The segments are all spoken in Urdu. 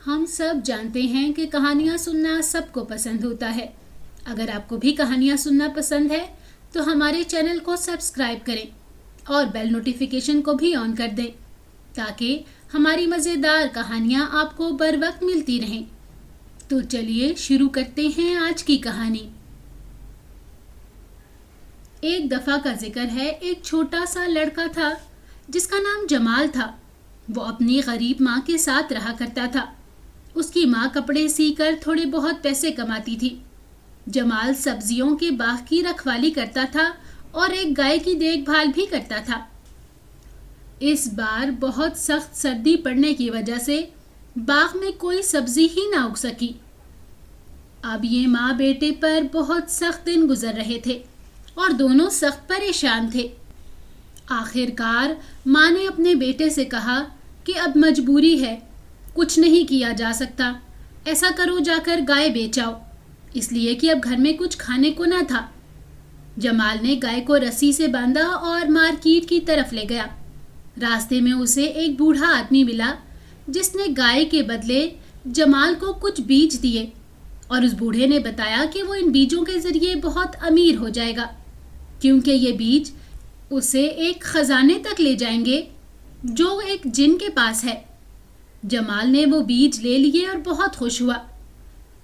ہم سب جانتے ہیں کہ کہانیاں سننا سب کو پسند ہوتا ہے۔ اگر آپ کو بھی کہانیاں سننا پسند ہے تو ہمارے چینل کو سبسکرائب کریں اور بیل نوٹیفیکیشن کو بھی آن کر دیں تاکہ ہماری مزیدار کہانیاں آپ کو بر وقت ملتی رہیں۔ تو چلیے شروع کرتے ہیں آج کی کہانی۔ ایک دفعہ کا ذکر ہے، ایک چھوٹا سا لڑکا تھا جس کا نام جمال تھا۔ وہ اپنی غریب ماں کے ساتھ رہا کرتا تھا۔ اس کی ماں کپڑے سی کر تھوڑے بہت پیسے کماتی تھی۔ جمال سبزیوں کے باغ کی رکھوالی کرتا تھا اور ایک گائے کی دیکھ بھال بھی کرتا تھا۔ اس بار بہت سخت سردی پڑنے کی وجہ سے باغ میں کوئی سبزی ہی نہ اگ سکی۔ اب یہ ماں بیٹے پر بہت سخت دن گزر رہے تھے اور دونوں سخت پریشان تھے۔ آخر کار ماں نے اپنے بیٹے سے کہا کہ اب مجبوری ہے، کچھ نہیں کیا جا سکتا، ایسا کرو جا کر گائے بیچ آؤ، اس لیے کہ اب گھر میں کچھ کھانے کو نہ تھا۔ جمال نے گائے کو رسی سے باندھا اور مارکیٹ کی طرف لے گیا۔ راستے میں اسے ایک بوڑھا آدمی ملا جس نے گائے کے بدلے جمال کو کچھ بیج دیے اور اس بوڑھے نے بتایا کہ وہ ان بیجوں کے ذریعے بہت امیر ہو جائے گا کیونکہ یہ بیج اسے ایک خزانے تک لے جائیں گے جو ایک جن کے پاس ہے۔ جمال نے وہ بیج لے لیے اور بہت خوش ہوا۔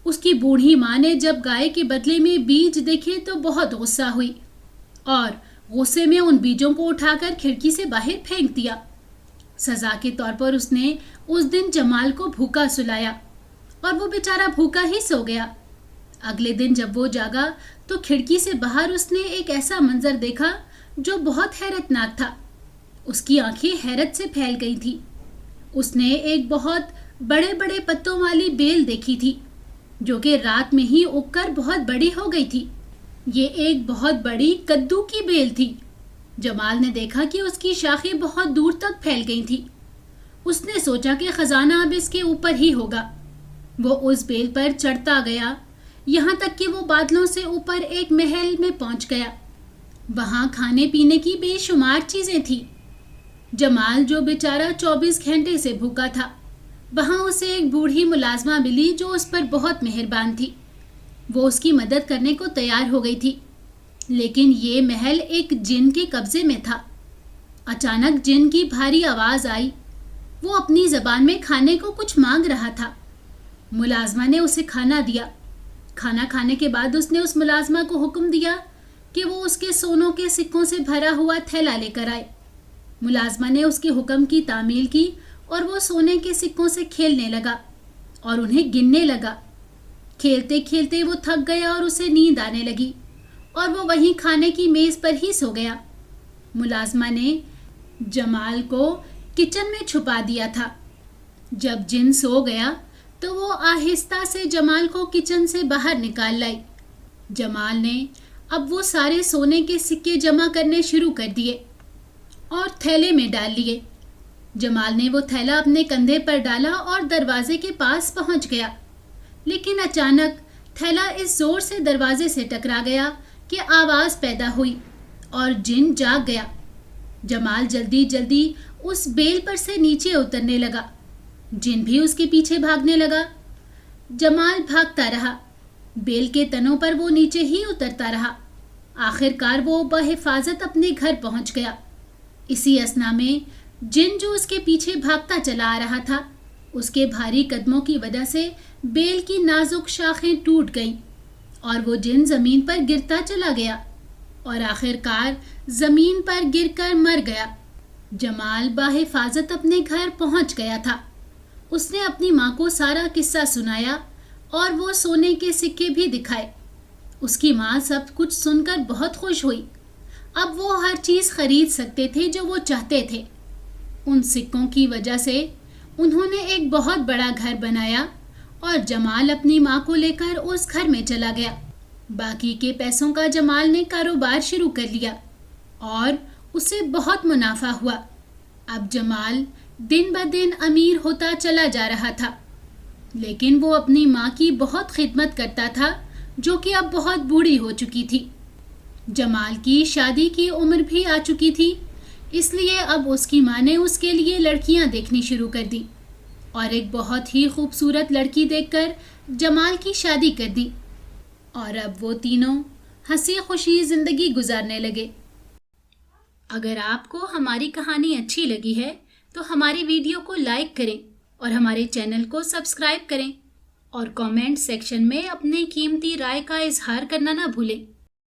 اس کی بوڑھی ماں نے جب گائے کے بدلے میں بیج دیکھے تو بہت غصہ ہوئی اور غصے میں ان بیجوں کو اٹھا کر کھڑکی سے باہر پھینک دیا۔ سزا کے طور پر اس نے اس دن جمال کو بھوکا سلایا اور وہ بیچارہ بھوکا ہی سو گیا۔ اگلے دن جب وہ جاگا تو کھڑکی سے باہر اس نے ایک ایسا منظر دیکھا جو بہت حیرت ناک تھا۔ اس کی آنکھیں حیرت سے پھیل گئی تھی۔ اس نے ایک بہت بڑے بڑے پتوں والی بیل دیکھی تھی جو کہ رات میں ہی اگ کر بہت بڑی ہو گئی تھی۔ یہ ایک بہت بڑی کدو کی بیل تھی۔ جمال نے دیکھا کہ اس کی شاخیں بہت دور تک پھیل گئی تھی۔ اس نے سوچا کہ خزانہ اب اس کے اوپر ہی ہوگا۔ وہ اس بیل پر چڑھتا گیا یہاں تک کہ وہ بادلوں سے اوپر ایک محل میں پہنچ گیا۔ وہاں کھانے پینے کی بے شمار چیزیں تھیں۔ جمال جو بیچارہ 24 گھنٹے سے بھوکا تھا، وہاں اسے ایک بوڑھی ملازمہ ملی جو اس پر بہت مہربان تھی۔ وہ اس کی مدد کرنے کو تیار ہو گئی تھی، لیکن یہ محل ایک جن کے قبضے میں تھا۔ اچانک جن کی بھاری آواز آئی۔ وہ اپنی زبان میں کھانے کو کچھ مانگ رہا تھا۔ ملازمہ نے اسے کھانا دیا۔ کھانا کھانے کے بعد اس نے اس ملازمہ کو حکم دیا کہ وہ اس کے سونوں کے سکوں سے بھرا ہوا تھیلا لے کر آئے۔ ملازمہ نے اس کے حکم کی تعمیل کی اور وہ سونے کے سکوں سے کھیلنے لگا اور انہیں گننے لگا۔ کھیلتے کھیلتے وہ تھک گیا اور اسے نیند آنے لگی اور وہ وہیں کھانے کی میز پر ہی سو گیا۔ ملازمہ نے جمال کو کچن میں چھپا دیا تھا۔ جب جن سو گیا تو وہ آہستہ سے جمال کو کچن سے باہر نکال لائی۔ جمال نے اب وہ سارے سونے کے سکے جمع کرنے شروع کر دیے اور تھیلے میں ڈال لیے۔ جمال نے وہ تھیلا اپنے کندھے پر ڈالا اور دروازے کے پاس پہنچ گیا، لیکن اچانک تھیلا اس زور سے دروازے سے ٹکرا گیا کہ آواز پیدا ہوئی اور جن جاگ گیا۔ جمال جلدی جلدی اس بیل پر سے نیچے اترنے لگا۔ جن بھی اس کے پیچھے بھاگنے لگا۔ جمال بھاگتا رہا۔ بیل کے تنوں پر وہ نیچے ہی اترتا رہا۔ آخر کار وہ بحفاظت اپنے گھر پہنچ گیا۔ اسی اثنا میں جن جو اس کے پیچھے بھاگتا چلا آ رہا تھا، اس کے بھاری قدموں کی وجہ سے بیل کی نازک شاخیں ٹوٹ گئیں اور وہ جن زمین پر گرتا چلا گیا اور آخر کار زمین پر گر کر مر گیا۔ جمال بحفاظت اپنے گھر پہنچ گیا تھا۔ اس نے اپنی ماں کو سارا قصہ سنایا اور وہ سونے کے سکے بھی دکھائے۔ اس کی ماں سب کچھ سن کر بہت خوش ہوئی۔ اب وہ ہر چیز خرید سکتے تھے جو وہ چاہتے تھے۔ ان سکوں کی وجہ سے انہوں نے ایک بہت بڑا گھر بنایا اور جمال اپنی ماں کو لے کر اس گھر میں چلا گیا۔ باقی کے پیسوں کا جمال نے کاروبار شروع کر لیا اور اسے بہت منافع ہوا۔ اب جمال دن بدن امیر ہوتا چلا جا رہا تھا، لیکن وہ اپنی ماں کی بہت خدمت کرتا تھا جو کہ اب بہت بوڑھی ہو چکی تھی۔ جمال کی شادی کی عمر بھی آ چکی تھی، اس لیے اب اس کی ماں نے اس کے لیے لڑکیاں دیکھنی شروع کر دی اور ایک بہت ہی خوبصورت لڑکی دیکھ کر جمال کی شادی کر دی اور اب وہ تینوں ہنسی خوشی زندگی گزارنے لگے۔ اگر آپ کو ہماری کہانی اچھی لگی ہے تو ہماری ویڈیو کو لائک کریں اور ہمارے چینل کو سبسکرائب کریں اور کامنٹ سیکشن میں اپنے قیمتی رائے کا اظہار کرنا نہ بھولیں۔